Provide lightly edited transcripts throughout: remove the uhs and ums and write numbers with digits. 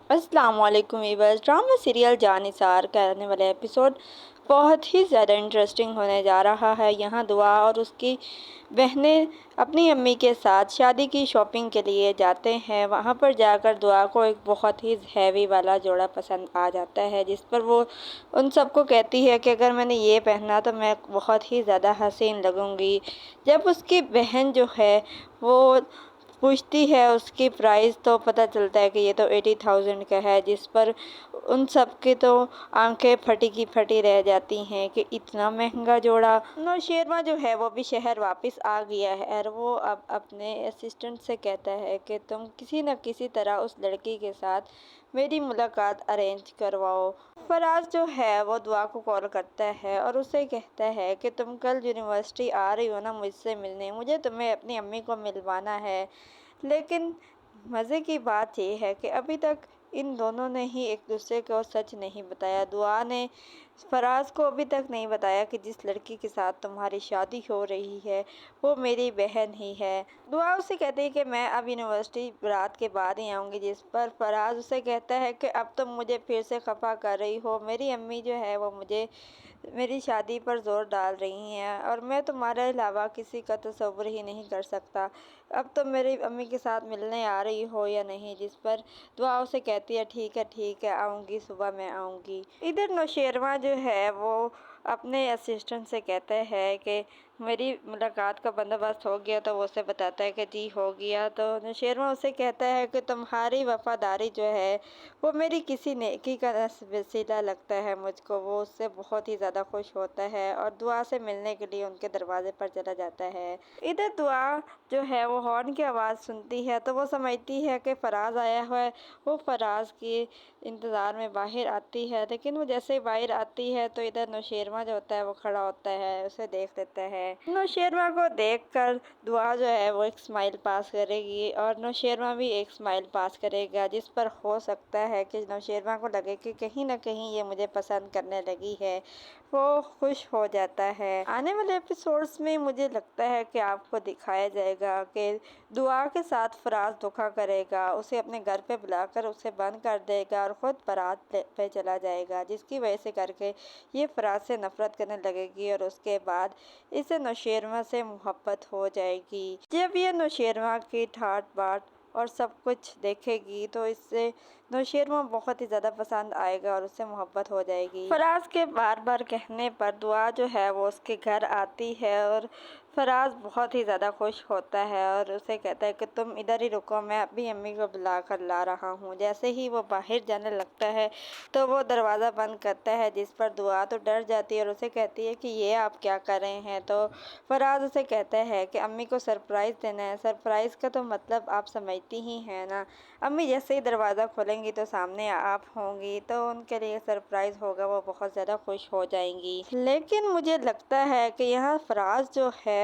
السلام علیکم viewers, drama serial جانثار کا آنے والا ایپیسوڈ بہت ہی زیادہ انٹرسٹنگ ہونے جا رہا ہے۔ یہاں دعا اور اس کی بہنیں اپنی امی کے ساتھ شادی کی شاپنگ کے لیے جاتے ہیں۔ وہاں پر جا کر دعا کو ایک بہت ہی ہیوی والا جوڑا پسند آ جاتا ہے، جس پر وہ ان سب کو کہتی ہے کہ اگر میں نے یہ پہنا تو میں بہت ہی زیادہ حسین لگوں گی۔ جب اس کی بہن جو ہے وہ پوچھتی ہے اس کی پرائز تو پتہ چلتا ہے کہ یہ تو 80,000 کا ہے، جس پر ان سب کی تو آنکھیں پھٹی کی پھٹی رہ جاتی ہیں کہ اتنا مہنگا جوڑا۔ نوشیروان جو ہے وہ بھی شہر واپس آ گیا ہے اور وہ اب اپنے اسسٹنٹ سے کہتا ہے کہ تم کسی نہ کسی طرح اس لڑکی کے ساتھ میری ملاقات ارینج کرواؤ۔ فراز جو ہے وہ دعا کو کال کرتا ہے اور اسے کہتا ہے کہ تم کل یونیورسٹی آ رہی ہو نا مجھ سے ملنے، مجھے تمہیں اپنی امی کو ملوانا ہے۔ لیکن مزے کی بات یہ ہے کہ ابھی تک ان دونوں نے ہی ایک دوسرے کو سچ نہیں بتایا۔ دعا نے فراز کو ابھی تک نہیں بتایا کہ جس لڑکی کے ساتھ تمہاری شادی ہو رہی ہے وہ میری بہن ہی ہے۔ دعا اسے کہتی ہے کہ میں اب یونیورسٹی رات کے بعد ہی آؤں گی، جس پر فراز اسے کہتا ہے کہ اب تم مجھے پھر سے خفا کر رہی ہو۔ میری امی جو ہے وہ مجھے میری شادی پر زور ڈال رہی ہیں اور میں تمہارے علاوہ کسی کا تصور ہی نہیں کر سکتا۔ اب تم میری امی کے ساتھ ملنے آ رہی ہو یا نہیں؟ جس پر دعا اسے کہتی ہے ٹھیک ہے آؤں گی، صبح میں آؤں گی۔ ادھر نوشیروان جو ہے وہ اپنے اسسٹنٹ سے کہتا ہے کہ میری ملاقات کا بندوبست ہو گیا تو وہ اسے بتاتا ہے کہ جی ہو گیا۔ تو نوشیروان اسے کہتا ہے کہ تمہاری وفاداری جو ہے وہ میری کسی نیکی کا وسیلہ لگتا ہے مجھ کو۔ وہ اس سے بہت ہی زیادہ خوش ہوتا ہے اور دعا سے ملنے کے لیے ان کے دروازے پر چلا جاتا ہے۔ ادھر دعا جو ہے وہ ہارن کی آواز سنتی ہے تو وہ سمجھتی ہے کہ فراز آیا ہوا ہے۔ وہ فراز کے انتظار میں باہر آتی ہے، لیکن وہ جیسے ہی باہر آتی ہے تو ادھر نوشیروان جو ہوتا ہے وہ کھڑا ہوتا ہے، اسے دیکھ لیتا ہے۔ نوشیروان کو دیکھ کر دعا جو ہے وہ ایک اسمائل پاس کرے گی اور نوشیروان بھی ایک اسمائل پاس کرے گا، جس پر ہو سکتا ہے کہ نوشیروان کو لگے کہ کہیں نہ کہیں یہ مجھے پسند کرنے لگی ہے۔ وہ خوش ہو جاتا ہے۔ آنے والے ایپیسوڈز میں مجھے لگتا ہے کہ آپ کو دکھایا جائے گا کہ دعا کے ساتھ فراز دھوکا کرے گا، اسے اپنے گھر پہ بلا کر اسے بند کر دے گا اور خود بارات پہ چلا جائے گا، جس کی وجہ سے کر کے یہ فراز سے نفرت کرنے لگے گی اور اس کے بعد اسے نوشیروان سے محبت ہو جائے گی۔ جب یہ نوشیروان کی ٹھاٹ باٹ اور سب کچھ دیکھے گی تو اس سے نوشیروان بہت ہی زیادہ پسند آئے گا اور اس سے محبت ہو جائے گی۔ فراز کے بار بار کہنے پر دعا جو ہے وہ اس کے گھر آتی ہے اور فراز بہت ہی زیادہ خوش ہوتا ہے اور اسے کہتا ہے کہ تم ادھر ہی رکو، میں اپنی امی کو بلا کر لا رہا ہوں۔ جیسے ہی وہ باہر جانے لگتا ہے تو وہ دروازہ بند کرتا ہے، جس پر دعا تو ڈر جاتی ہے اور اسے کہتی ہے کہ یہ آپ کیا کر رہے ہیں؟ تو فراز اسے کہتا ہے کہ امی کو سرپرائز دینا ہے۔ سرپرائز کا تو مطلب آپ سمجھتی ہی ہیں نا، امی جیسے ہی دروازہ کھولیں گی تو سامنے آپ ہوں گی تو ان کے لیے سرپرائز ہوگا، وہ بہت زیادہ خوش ہو جائیں گی۔ لیکن مجھے لگتا ہے کہ یہاں فراز جو ہے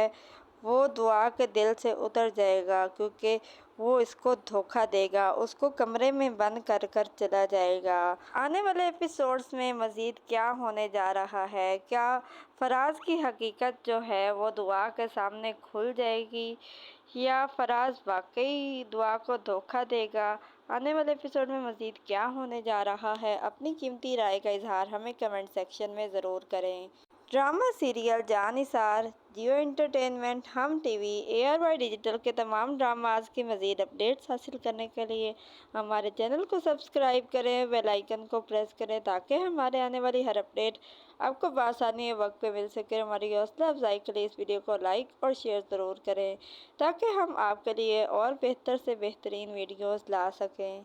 وہ دعا کے دل سے اتر جائے گا، کیونکہ وہ اس کو دھوکا دے گا، اس کو کمرے میں بند کر کر چلا جائے گا۔ آنے والے ایپیسوڈز میں مزید کیا ہونے جا رہا ہے؟ کیا فراز کی حقیقت جو ہے وہ دعا کے سامنے کھل جائے گی یا فراز واقعی دعا کو دھوکا دے گا؟ آنے والے ایپیسوڈ میں مزید کیا ہونے جا رہا ہے؟ اپنی قیمتی رائے کا اظہار ہمیں کمنٹ سیکشن میں ضرور کریں۔ ڈرامہ سیریل جانثار جیو انٹرٹینمنٹ ہم ٹی وی ARY ڈیجیٹل کے تمام ڈراماز کی مزید اپڈیٹس حاصل کرنے کے لیے ہمارے چینل کو سبسکرائب کریں، بیل آئیکن کو پریس کریں تاکہ ہمارے آنے والی ہر اپڈیٹ آپ کو بآسانی وقت پہ مل سکے۔ ہماری حوصلہ افزائی کے لیے اس ویڈیو کو لائک اور شیئر ضرور کریں تاکہ ہم آپ کے لیے اور بہتر سے بہترین ویڈیوز لا سکیں۔